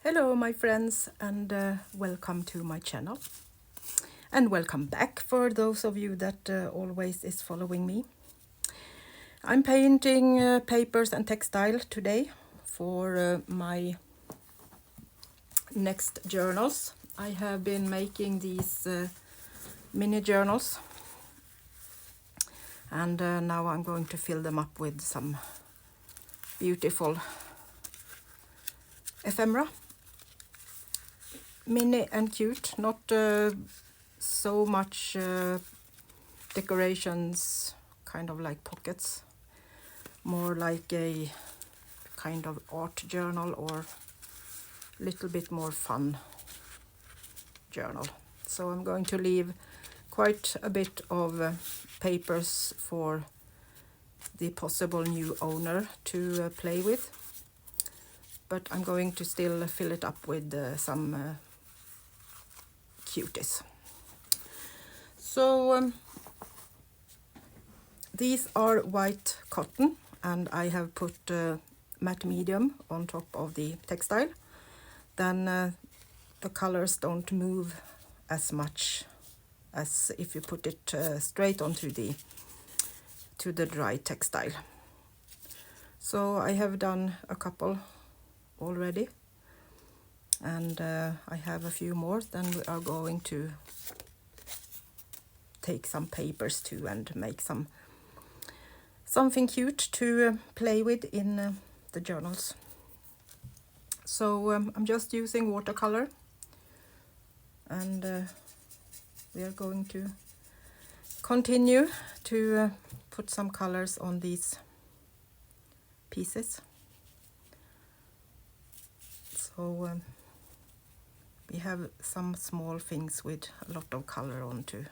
Hello my friends, and welcome to my channel, and welcome back for those of you that always is following me. I'm painting papers and textile today for my next journals. I have been making these mini journals, and now I'm going to fill them up with some beautiful ephemera. Mini and cute, not so much decorations, kind of like pockets, more like a kind of art journal or a little bit more fun journal. So I'm going to leave quite a bit of papers for the possible new owner to play with, but I'm going to still fill it up with some cuties. So these are white cotton, and I have put matte medium on top of the textile. Then the colors don't move as much as if you put it straight onto the dry textile. So I have done a couple already, and I have a few more. Then we are going to take some papers too and make something cute to play with in the journals. So I'm just using watercolor, and we are going to continue to put some colors on these pieces. So we have some small things with a lot of color on to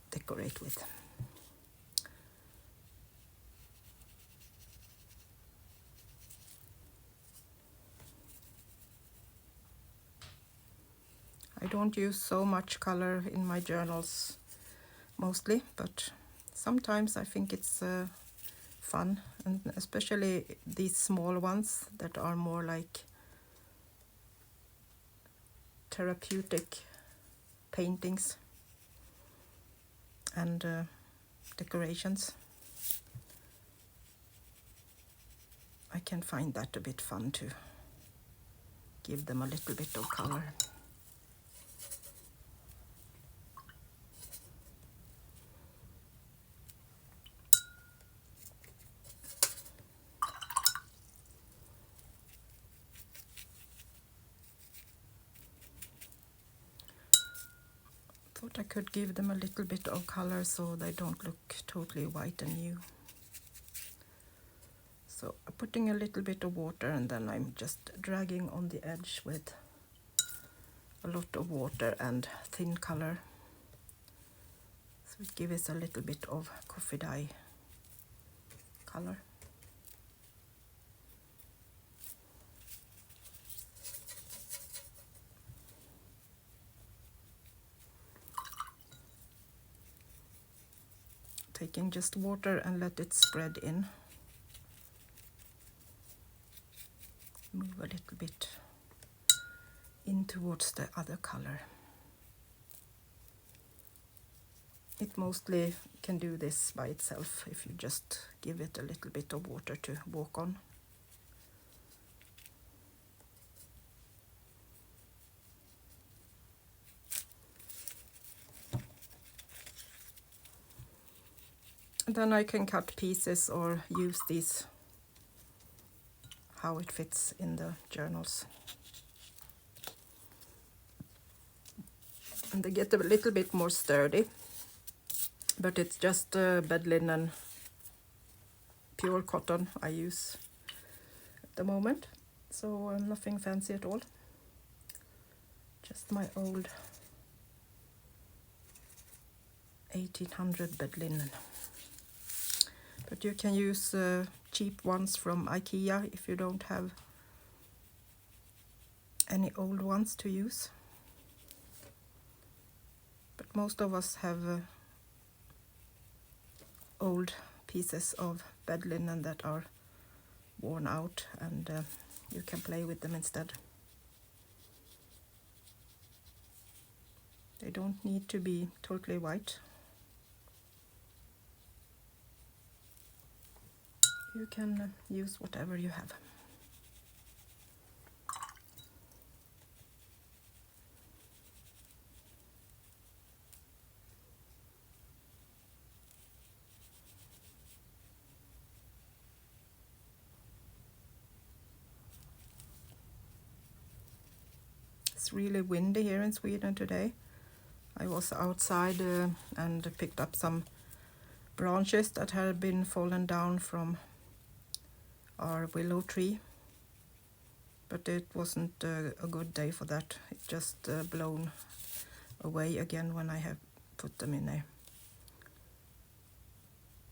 decorate with. I don't use so much color in my journals mostly, but sometimes I think it's fun, and especially these small ones that are more like therapeutic paintings and decorations. I can find that a bit fun to give them a little bit of color. Thought I could give them a little bit of color so they don't look totally white and new. So I'm putting a little bit of water, and then I'm just dragging on the edge with a lot of water and thin color. So it gives a little bit of coffee dye color. Taking just water and let it spread in. Move a little bit in towards the other color. It mostly can do this by itself if you just give it a little bit of water to walk on. Then I can cut pieces or use these how it fits in the journals. And they get a little bit more sturdy, but it's just bed linen, pure cotton I use at the moment. So nothing fancy at all. Just my old 1800 bed linen. But you can use cheap ones from IKEA if you don't have any old ones to use. But most of us have old pieces of bed linen that are worn out, and you can play with them instead. They don't need to be totally white. You can use whatever you have. It's really windy here in Sweden today. I was outside and picked up some branches that had been fallen down from our willow tree, but it wasn't a good day for that. It just blown away again when I have put them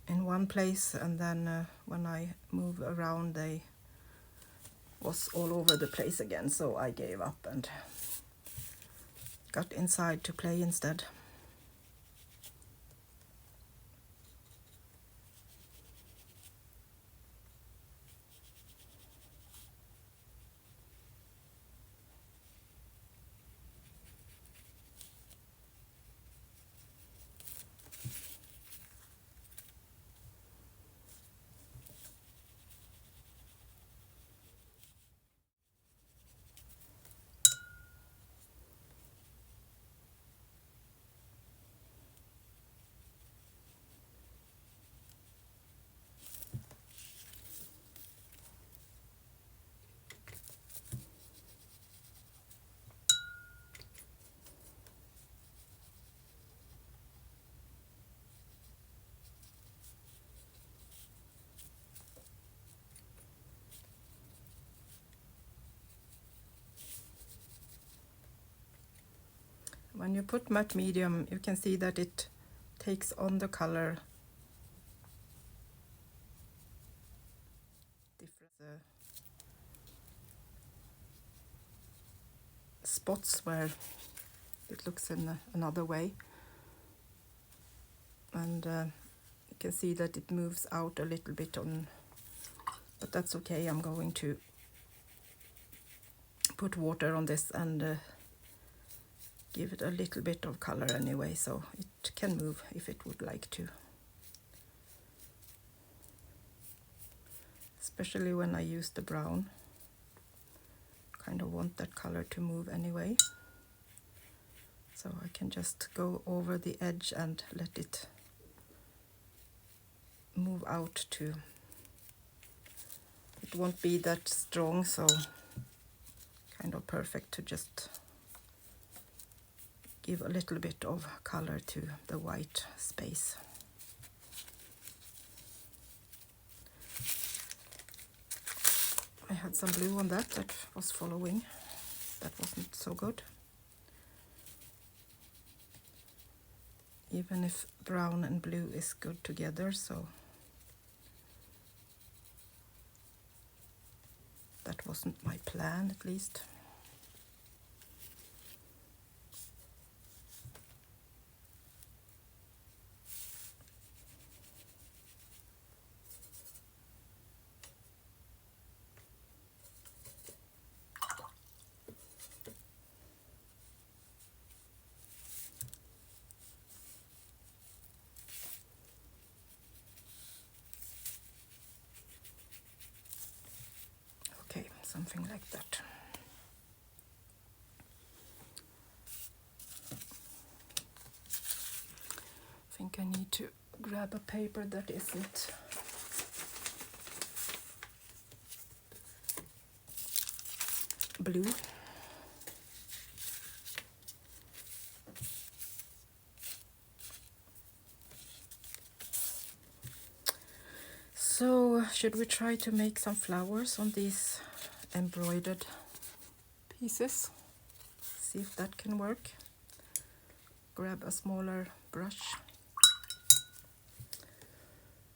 in one place, and then when I move around they was all over the place again, so I gave up and got inside to play instead. When you put matte medium, you can see that it takes on the color different spots where it looks in another way, and you can see that it moves out a little bit on, but that's okay. I'm going to put water on this and give it a little bit of color anyway, so it can move if it would like to. Especially when I use the brown. Kind of want that color to move anyway. So I can just go over the edge and let it move out to. It won't be that strong, so kind of perfect to just give a little bit of color to the white space. I had some blue on that was following. That wasn't so good. Even if brown and blue is good together, so that wasn't my plan, at least. Okay, something like that. I think I need to grab a paper that isn't blue. So, should we try to make some flowers on these embroidered pieces? See if that can work. Grab a smaller brush.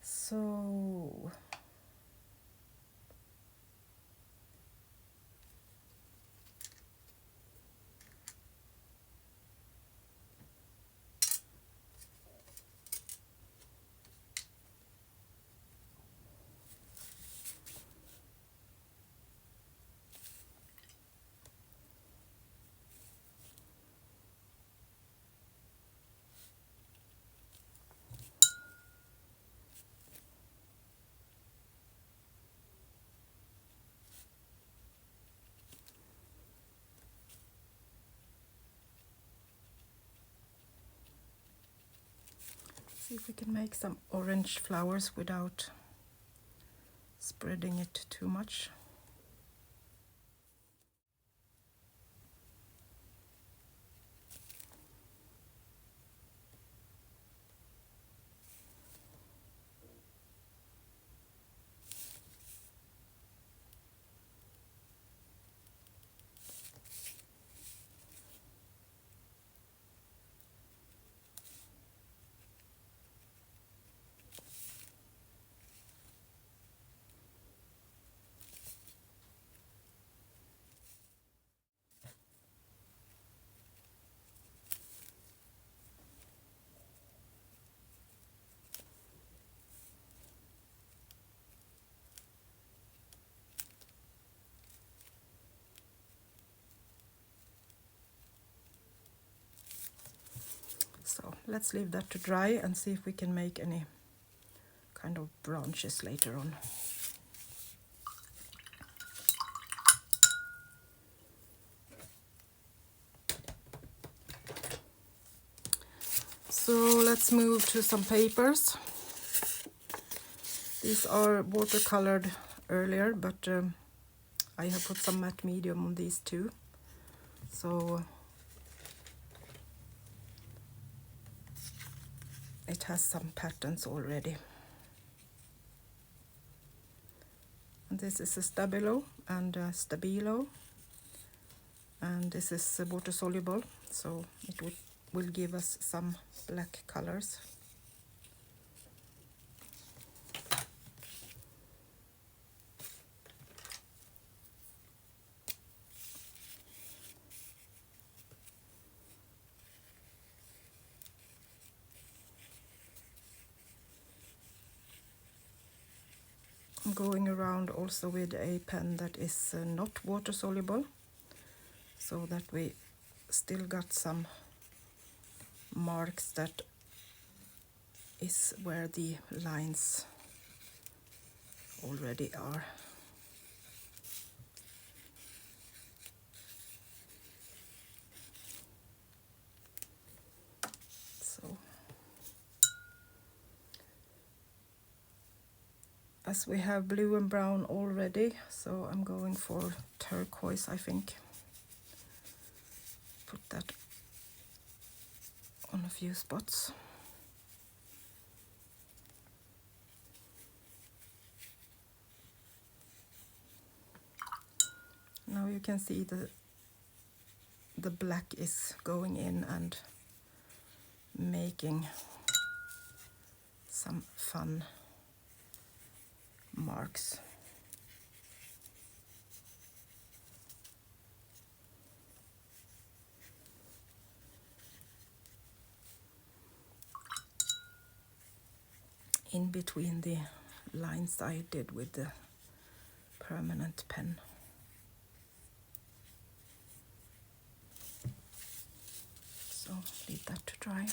So, See if we can make some orange flowers without spreading it too much. So let's leave that to dry and see if we can make any kind of branches later on. So let's move to some papers. These are watercolored earlier, but I have put some matte medium on these too. So it has some patterns already. And this is a Stabilo and a Stabilo. And this is water soluble, so it will give us some black colors. I'm going around also with a pen that is not water soluble, so that we still got some marks that is where the lines already are. So as we have blue and brown already, so I'm going for turquoise, I think. Put that on a few spots. Now you can see the black is going in and making some fun marks. In between the lines I did with the permanent pen. So leave that to dry.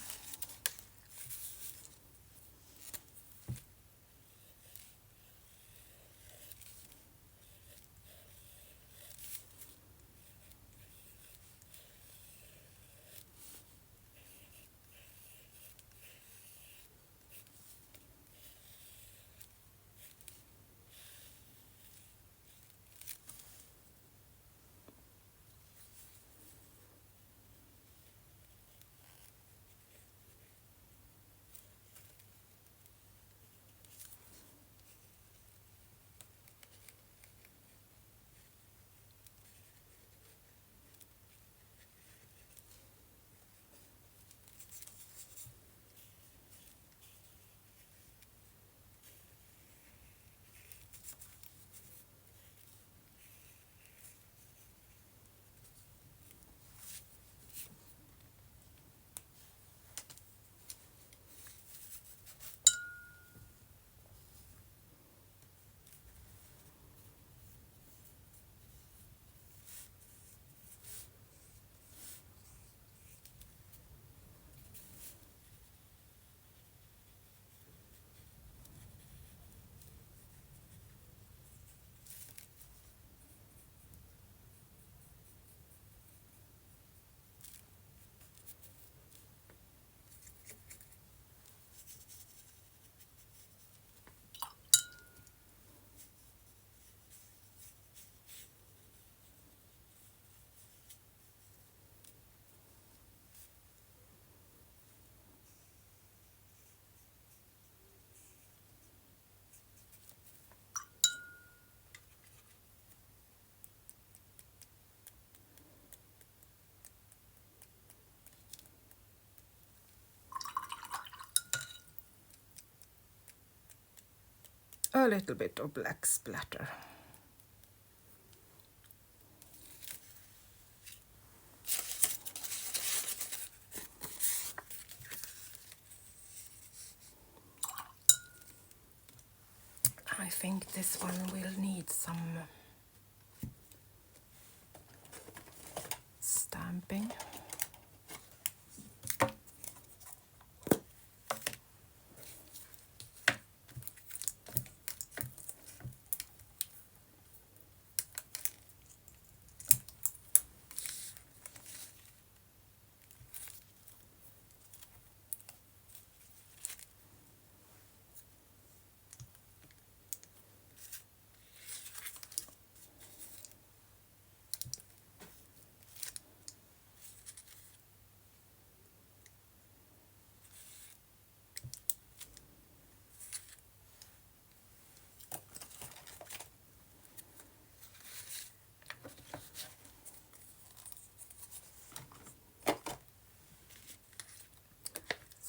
a little bit of black splatter. I think this one will need some stamping.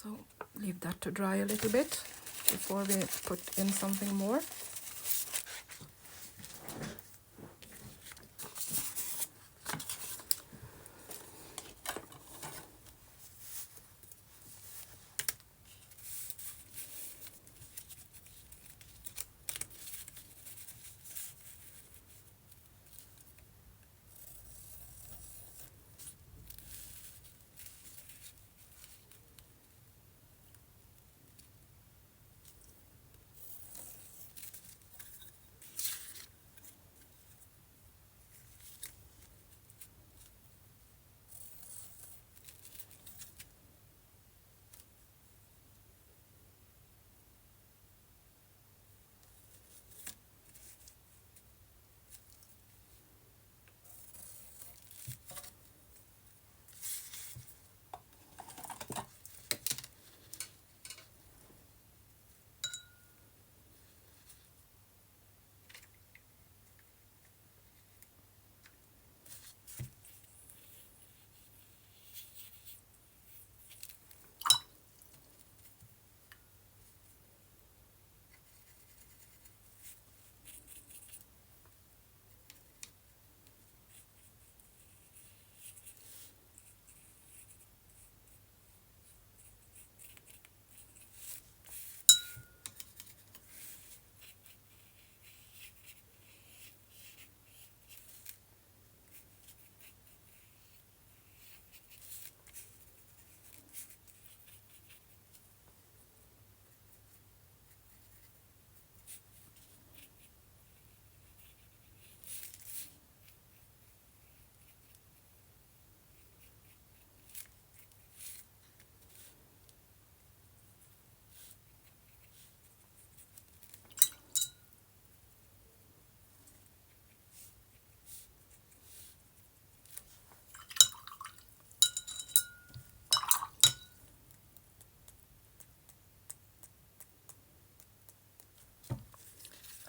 So leave that to dry a little bit before we put in something more.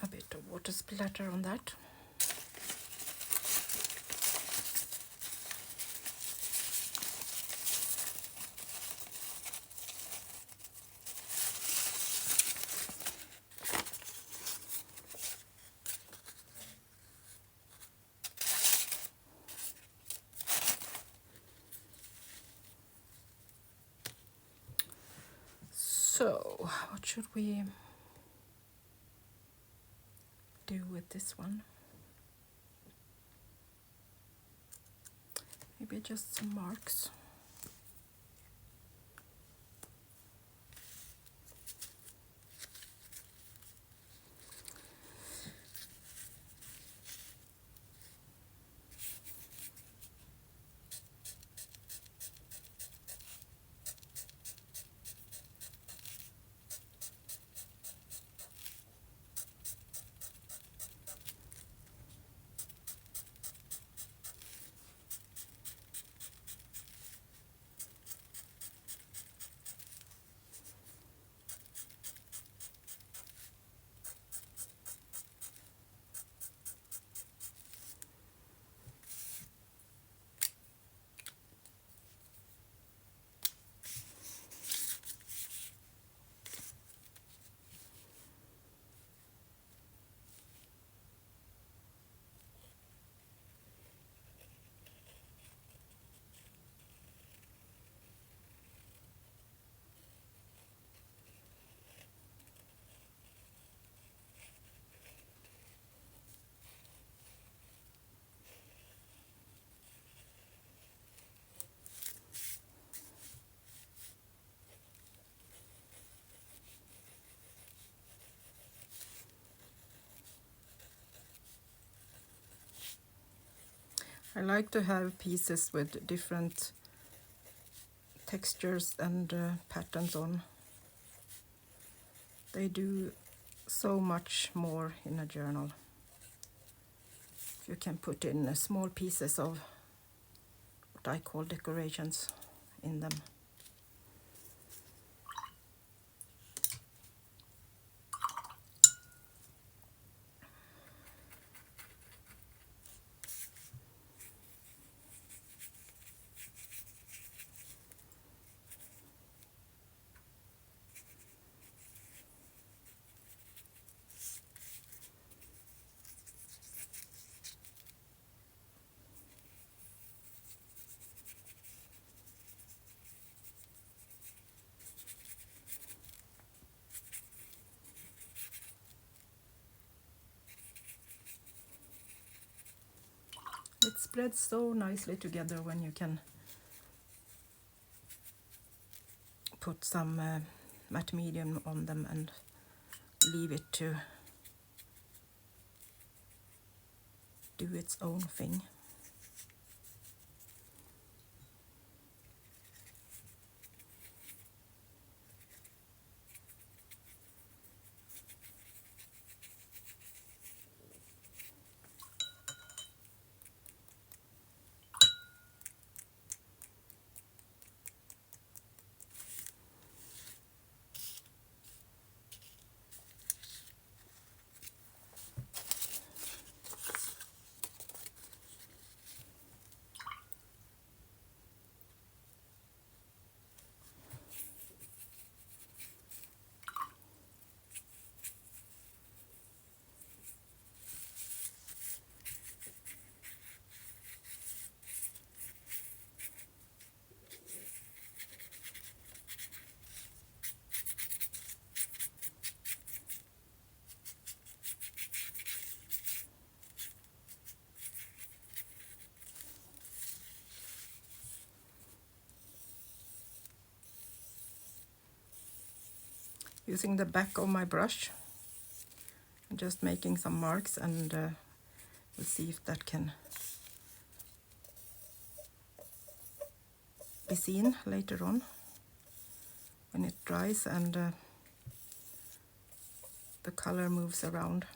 A bit of water splatter on that. So, what should we do with this one? Maybe just some marks. I like to have pieces with different textures and patterns on. They do so much more in a journal. You can put in small pieces of what I call decorations in them. It spreads so nicely together when you can put some matte medium on them and leave it to do its own thing. Using the back of my brush, I'm just making some marks, and we'll see if that can be seen later on when it dries and the color moves around.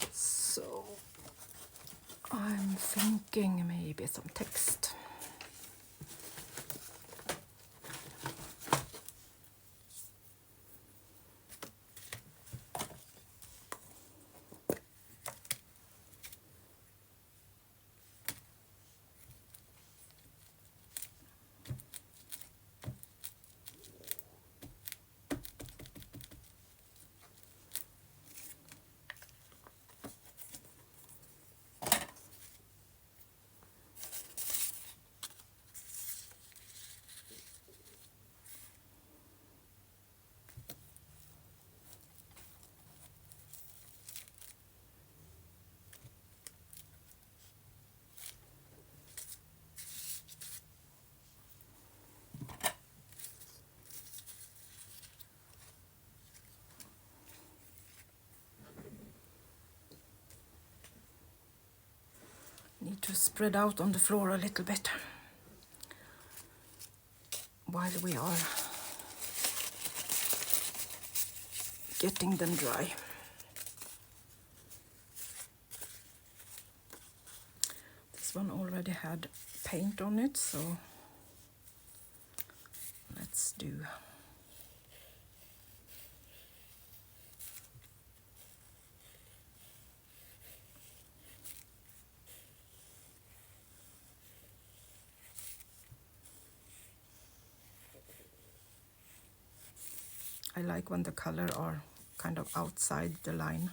So I'm thinking maybe some text. Need to spread out on the floor a little bit while we are getting them dry. This one already had paint on it, so let's do. I like when the color are kind of outside the line.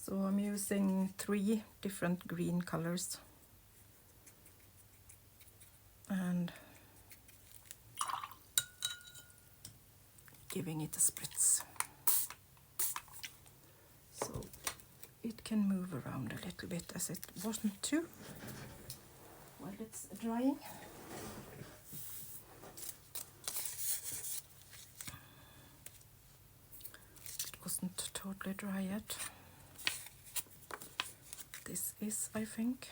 So I'm using 3 different green colors and giving it a spritz. So it can move around a little bit as it wasn't to while it's drying. It wasn't totally dry yet. This is, I think.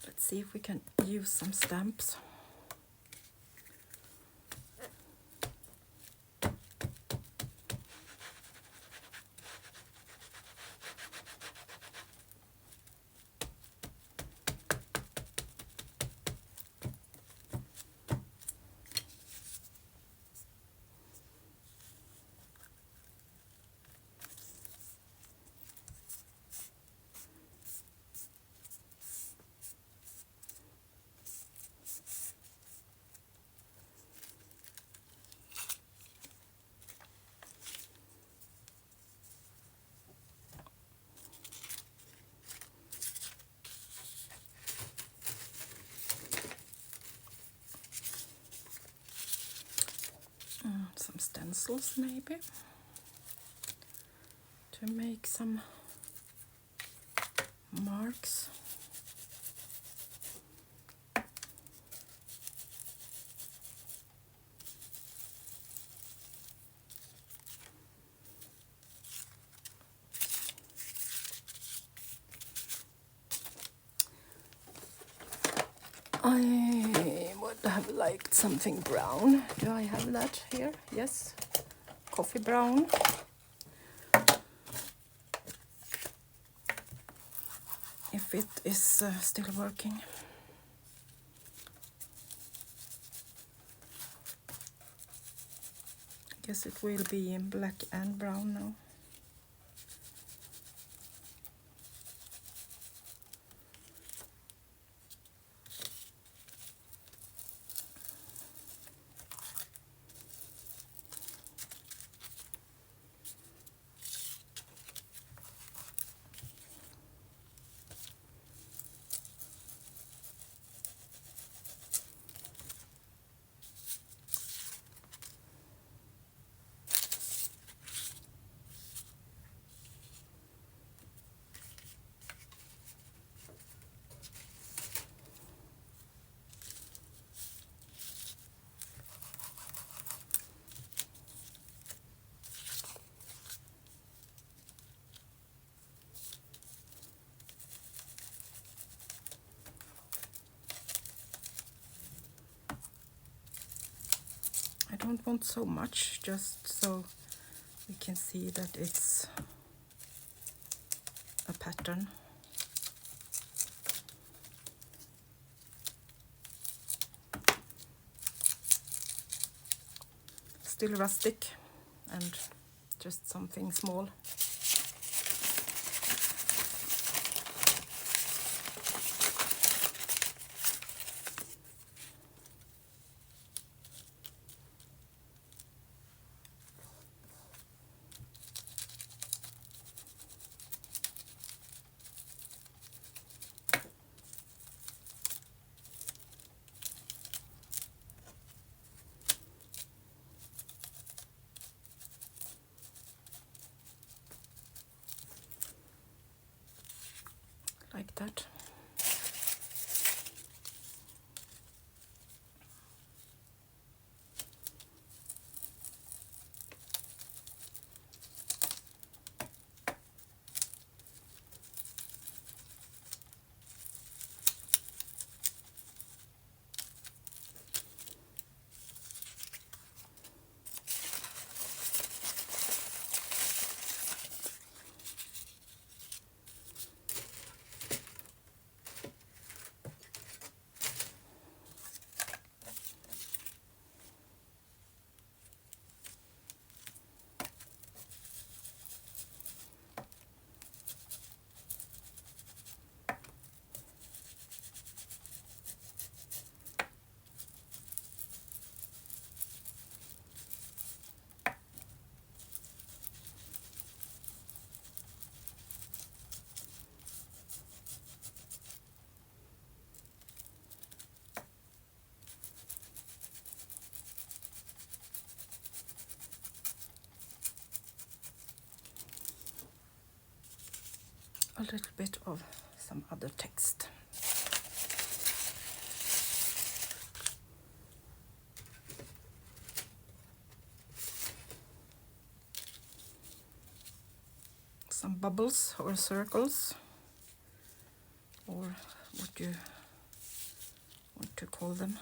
Let's see if we can use some stamps. Some stencils maybe to make some marks. I would have liked something brown. Do I have that here? Yes. Coffee brown. If it is still working. Guess it will be in black and brown now. don't want so much, just so we can see that it's a pattern. Still rustic and just something small. Like that. A little bit of some other text. Some bubbles or circles, or what you want to call them.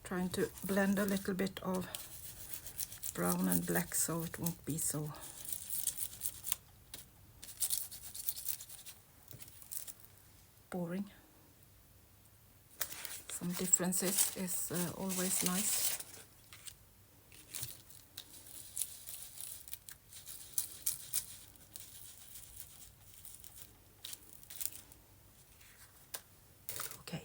Trying to blend a little bit of brown and black so it won't be so boring. Some differences is always nice. Okay.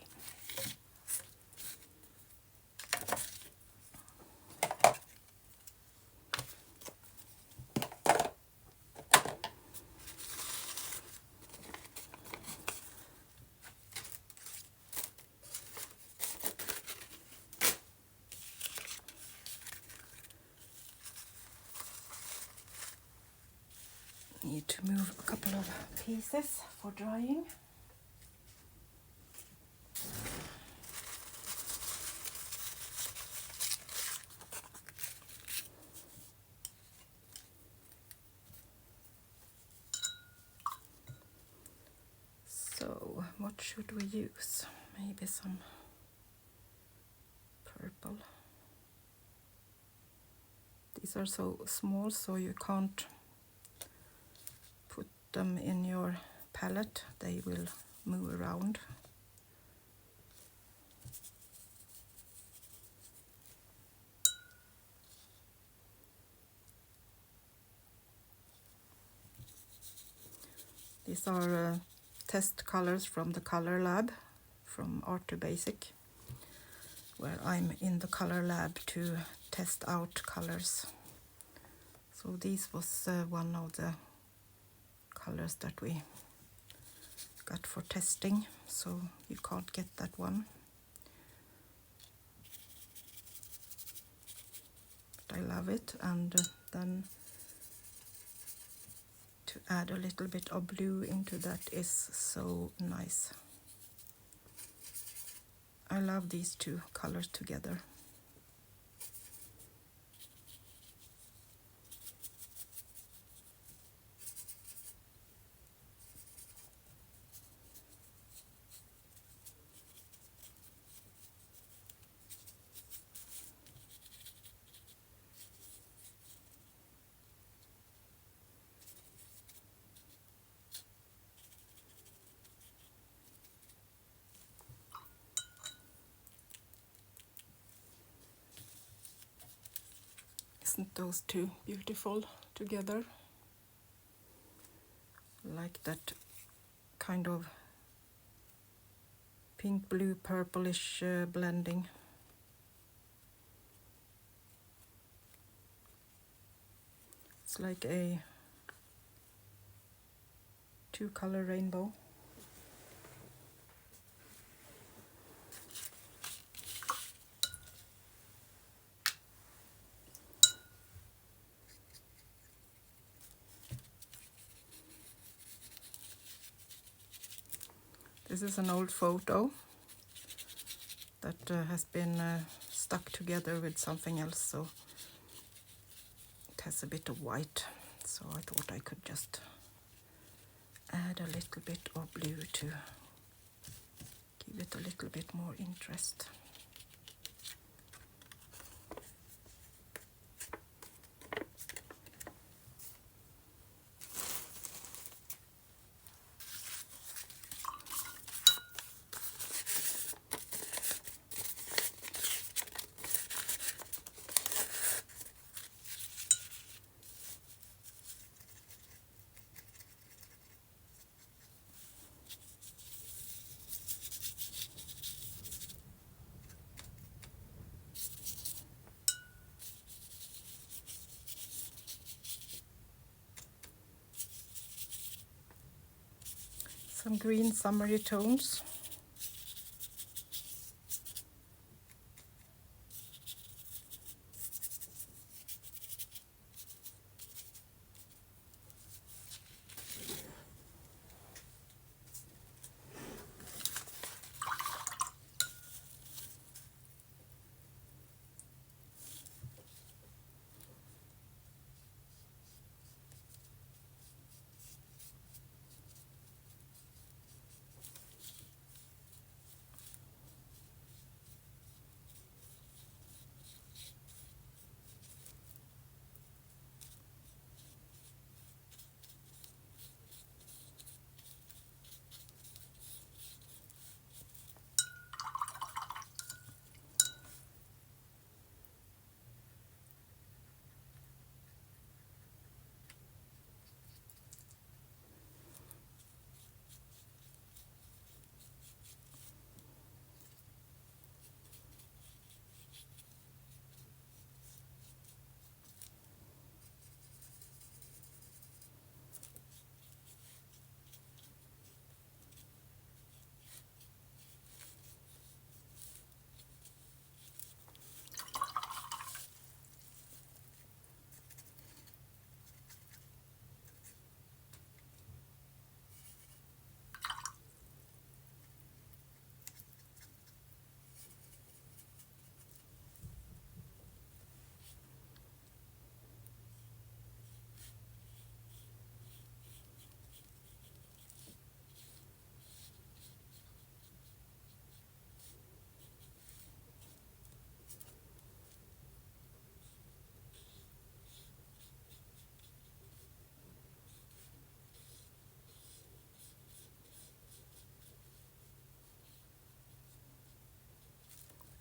Need to move a couple of pieces for drying. So, what should we use? Maybe some purple. These are so small, so you can't put them in your palette. They will move around. These are test colors from the color lab, from Art to Basic, where I'm in the color lab to test out colors. So this was one of the colors that we got for testing, so you can't get that one. I love it. And then to add a little bit of blue into that is so nice. I love these two colors together. Isn't those two beautiful together? Like that kind of pink, blue, purplish blending. It's like a two-color rainbow. This is an old photo that has been stuck together with something else, so it has a bit of white. So I thought I could just add a little bit of blue to give it a little bit more interest. Some green summery tones.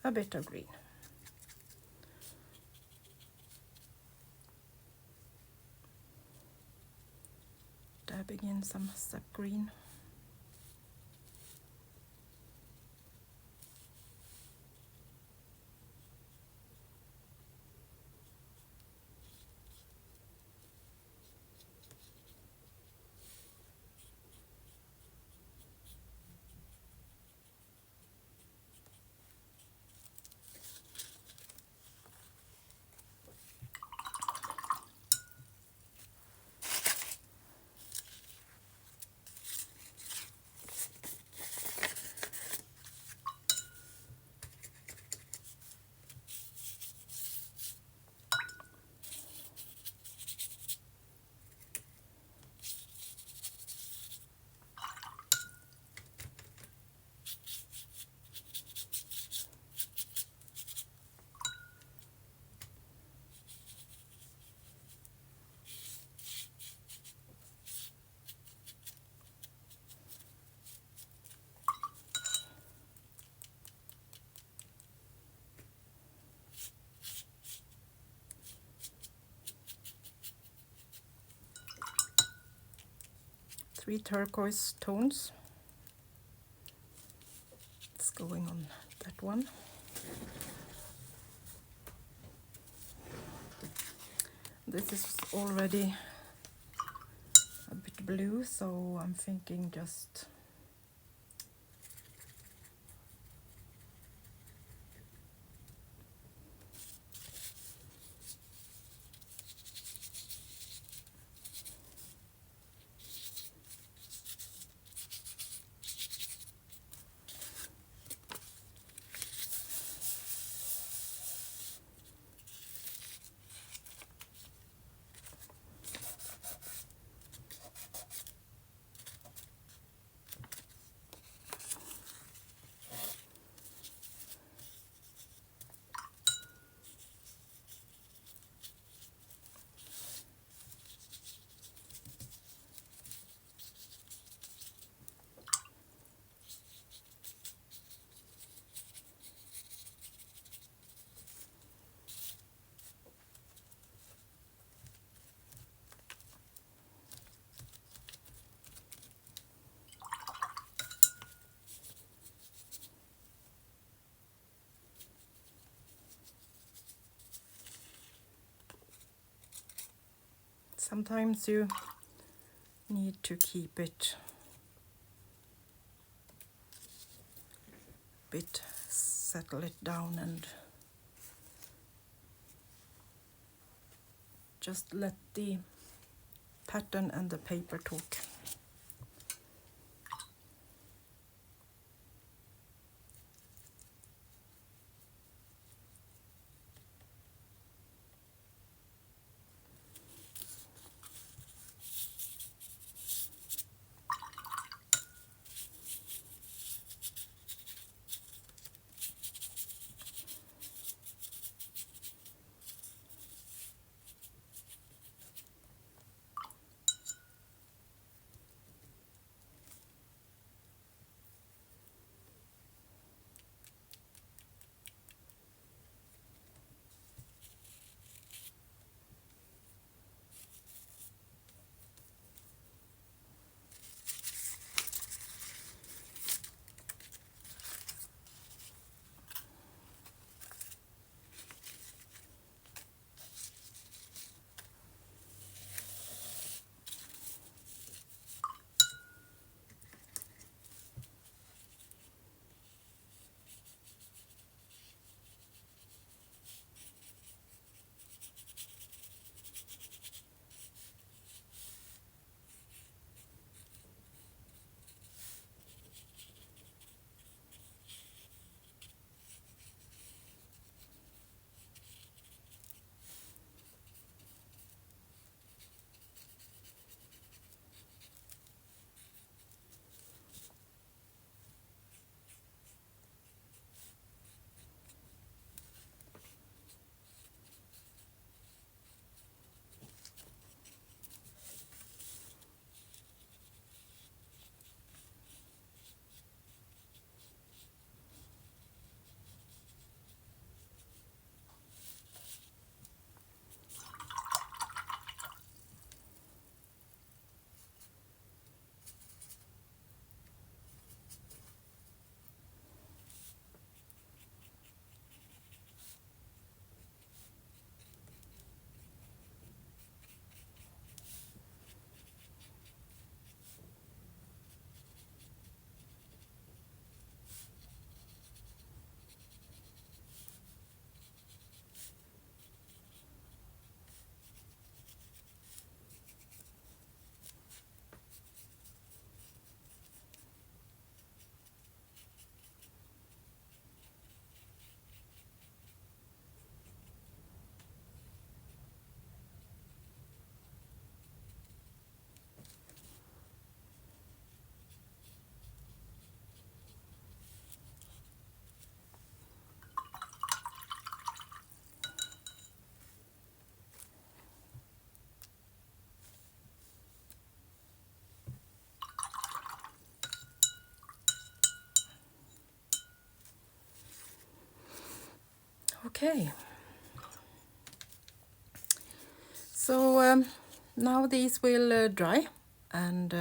A bit of green. Dabbing in some sap green. 3 turquoise tones. It's going on that one. This is already a bit blue, so I'm thinking just sometimes you need to keep it a bit, settle it down and just let the pattern and the paper talk. Okay, so now these will dry, and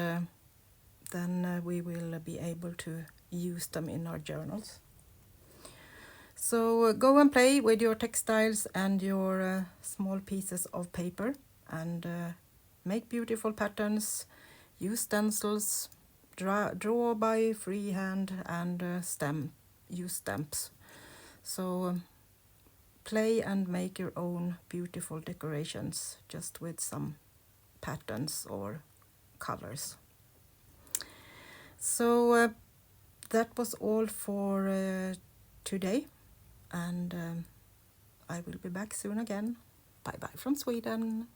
then we will be able to use them in our journals. So go and play with your textiles and your small pieces of paper, and make beautiful patterns, use stencils, draw by freehand, and use stamps. So play and make your own beautiful decorations just with some patterns or colors. So that was all for today, and I will be back soon again. Bye bye from Sweden.